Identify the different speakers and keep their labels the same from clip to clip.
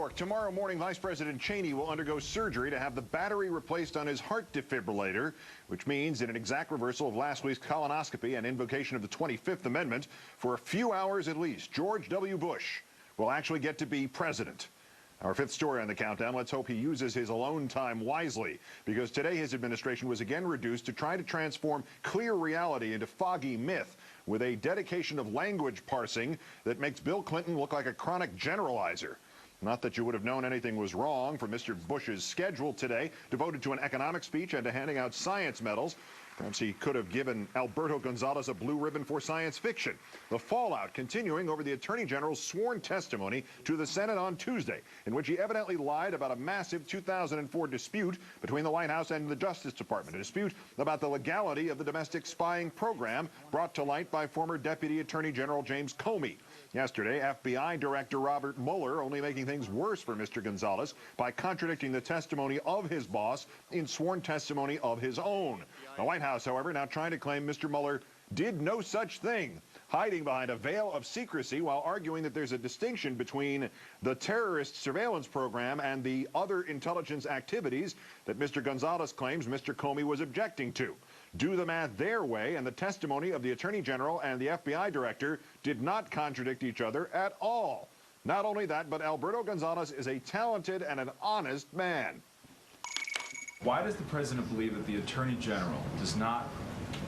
Speaker 1: York, tomorrow morning, Vice President Cheney will undergo surgery to have the battery replaced on his heart defibrillator, which means in an exact reversal of last week's colonoscopy and invocation of the 25th Amendment, for a few hours at least, George W. Bush will actually get to be president. Our fifth story on the countdown, let's hope he uses his alone time wisely, because today his administration was again reduced to try to transform clear reality into foggy myth with a dedication of language parsing that makes Bill Clinton look like a chronic generalizer. Not that you would have known anything was wrong for Mr. Bush's schedule today, devoted to an economic speech and to handing out science medals. Perhaps he could have given Alberto Gonzales a blue ribbon for science fiction. The fallout continuing over the Attorney General's sworn testimony to the Senate on Tuesday, in which he evidently lied about a massive 2004 dispute between the White House and the Justice Department, a dispute about the legality of the domestic spying program brought to light by former Deputy Attorney General James Comey. Yesterday, FBI Director Robert Mueller only making things worse for Mr. Gonzales by contradicting the testimony of his boss in sworn testimony of his own. The White House, however, now trying to claim Mr. Mueller did no such thing, hiding behind a veil of secrecy while arguing that there's a distinction between the terrorist surveillance program and the other intelligence activities that Mr. Gonzales claims Mr. Comey was objecting to. Do the math their way, and the testimony of the Attorney General and the FBI Director did not contradict each other at all. Not only that, but Alberto Gonzales is a talented and an honest man.
Speaker 2: Why does the President believe that the Attorney General does not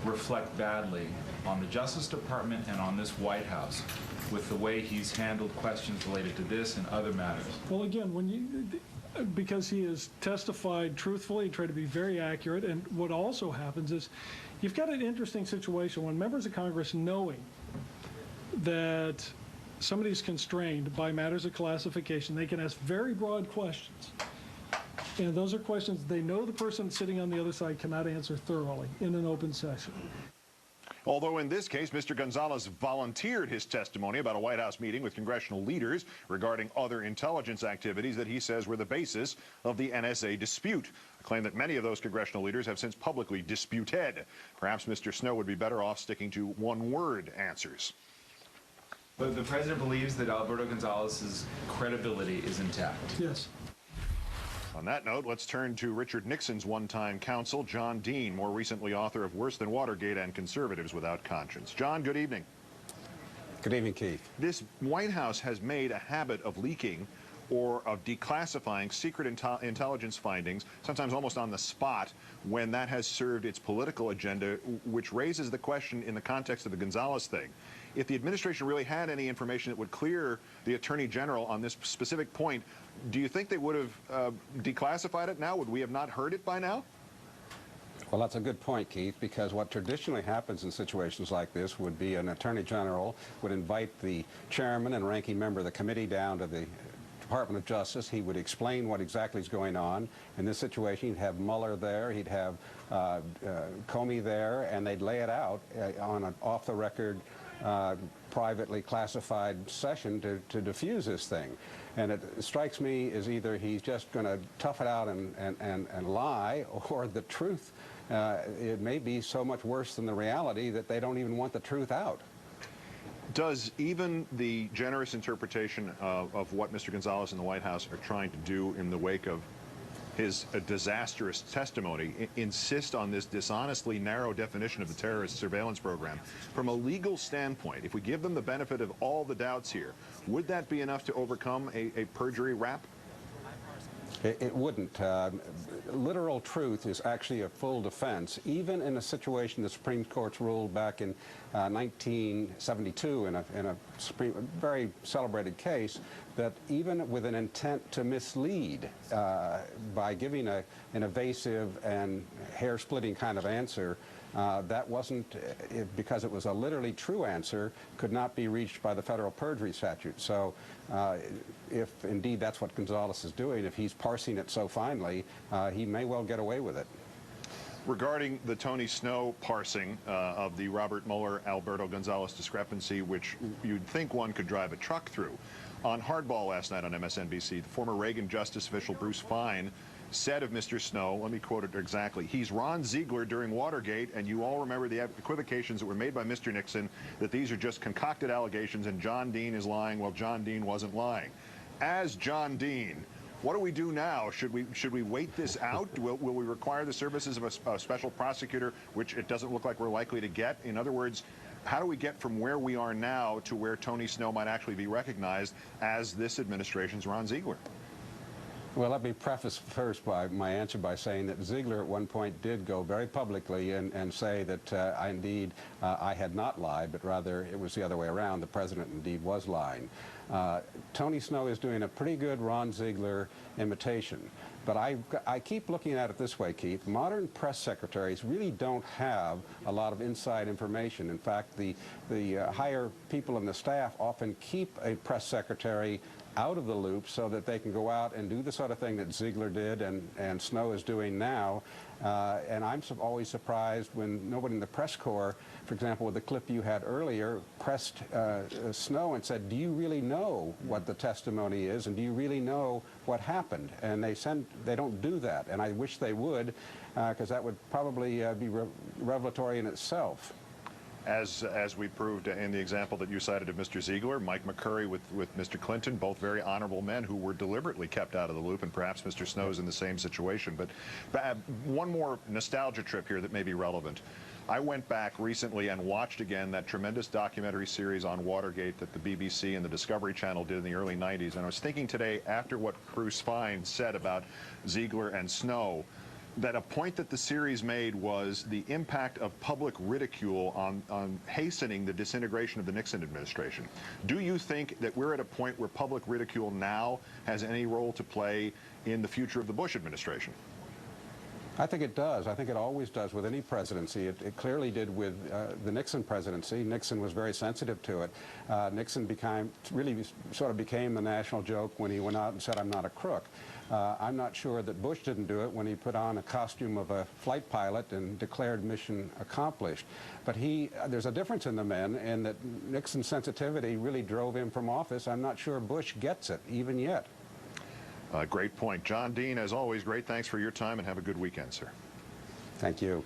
Speaker 2: reflect badly on the Justice Department and on this White House with the way he's handled questions related to this and other matters?
Speaker 3: Well, again, because he has testified truthfully, tried to be very accurate, and what also happens is you've got an interesting situation when members of Congress, knowing that somebody's constrained by matters of classification, they can ask very broad questions. And those are questions they know the person sitting on the other side cannot answer thoroughly in an open session.
Speaker 1: Although in this case, Mr. Gonzales volunteered his testimony about a White House meeting with congressional leaders regarding other intelligence activities that he says were the basis of the NSA dispute, a claim that many of those congressional leaders have since publicly disputed. Perhaps Mr. Snow would be better off sticking to one-word answers.
Speaker 2: But the President believes that Alberto Gonzales' credibility is intact.
Speaker 3: Yes.
Speaker 1: On that note, let's turn to Richard Nixon's one-time counsel, John Dean, more recently author of Worse Than Watergate and Conservatives Without Conscience. John, good evening.
Speaker 4: Good evening, Keith.
Speaker 1: This White House has made a habit of leaking or of declassifying secret intelligence findings, sometimes almost on the spot, when that has served its political agenda, which raises the question in the context of the Gonzales thing. If the administration really had any information that would clear the Attorney General on this specific point, do you think they would have declassified it now? Would we have not heard it by now?
Speaker 4: Well, that's a good point, Keith, because what traditionally happens in situations like this would be an Attorney General would invite the chairman and ranking member of the committee down to the Department of Justice. He would explain what exactly is going on. In this situation, he'd have Mueller there, he'd have Comey there, and they'd lay it out on an off-the-record, privately classified session to diffuse this thing. And it strikes me as either he's just going to tough it out and lie, or the truth, it may be so much worse than the reality that they don't even want the truth out.
Speaker 1: Does even the generous interpretation of what Mr. Gonzales and the White House are trying to do in the wake of his disastrous testimony insist on this dishonestly narrow definition of the terrorist surveillance program? From a legal standpoint, if we give them the benefit of all the doubts here, would that be enough to overcome a perjury rap?
Speaker 4: It wouldn't. Literal truth is actually a full defense, even in a situation the Supreme Court's ruled back in 1972 in a very celebrated case, that even with an intent to mislead by giving an evasive and hair-splitting kind of answer, that wasn't, because it was a literally true answer, could not be reached by the federal perjury statute. So if indeed that's what Gonzales is doing, if he's parsing it so finely, he may well get away with it.
Speaker 1: Regarding the Tony Snow parsing of the Robert Mueller-Alberto Gonzales discrepancy, which you'd think one could drive a truck through, on Hardball last night on MSNBC, the former Reagan Justice official Bruce Fein said of Mr. Snow, let me quote it exactly, "He's Ron Ziegler during Watergate," and you all remember the equivocations that were made by Mr. Nixon that these are just concocted allegations and John Dean is lying. Well, John Dean wasn't lying. as John Dean, what do we do now? Should we wait this out? Will we require the services of a special prosecutor, which it doesn't look like we're likely to get? In other words, how do we get from where we are now to where Tony Snow might actually be recognized as this administration's Ron Ziegler?
Speaker 4: Well, let me preface first my answer by saying that Ziegler at one point did go very publicly and say that I had not lied, but rather it was the other way around. The president indeed was lying. Tony Snow is doing a pretty good Ron Ziegler imitation. But I keep looking at it this way, Keith. Modern press secretaries really don't have a lot of inside information. In fact, the higher people in the staff often keep a press secretary out of the loop so that they can go out and do the sort of thing that Ziegler did and Snow is doing now. And I'm always surprised when nobody in the press corps, for example, with the clip you had earlier, pressed Snow and said, do you really know what the testimony is, and do you really know what happened? And they don't do that, and I wish they would, because that would probably be revelatory in itself.
Speaker 1: As we proved in the example that you cited of Mr. Ziegler, Mike McCurry with Mr. Clinton, both very honorable men who were deliberately kept out of the loop, and perhaps Mr. Snow's in the same situation. But one more nostalgia trip here that may be relevant. I went back recently and watched again that tremendous documentary series on Watergate that the BBC and the Discovery Channel did in the early 90s. And I was thinking today, after what Bruce Fein said about Ziegler and Snow, that a point that the series made was the impact of public ridicule on hastening the disintegration of the Nixon administration. Do you think that we're at a point where public ridicule now has any role to play in the future of the Bush administration?
Speaker 4: I think it does. I think it always does with any presidency. It clearly did with the Nixon presidency. Nixon was very sensitive to it. Nixon really sort of became the national joke when he went out and said, I'm not a crook. I'm not sure that Bush didn't do it when he put on a costume of a flight pilot and declared mission accomplished. But there's a difference in the men, and that Nixon's sensitivity really drove him from office. I'm not sure Bush gets it, even yet.
Speaker 1: Great point. John Dean, as always, great thanks for your time, and have a good weekend, sir.
Speaker 4: Thank you.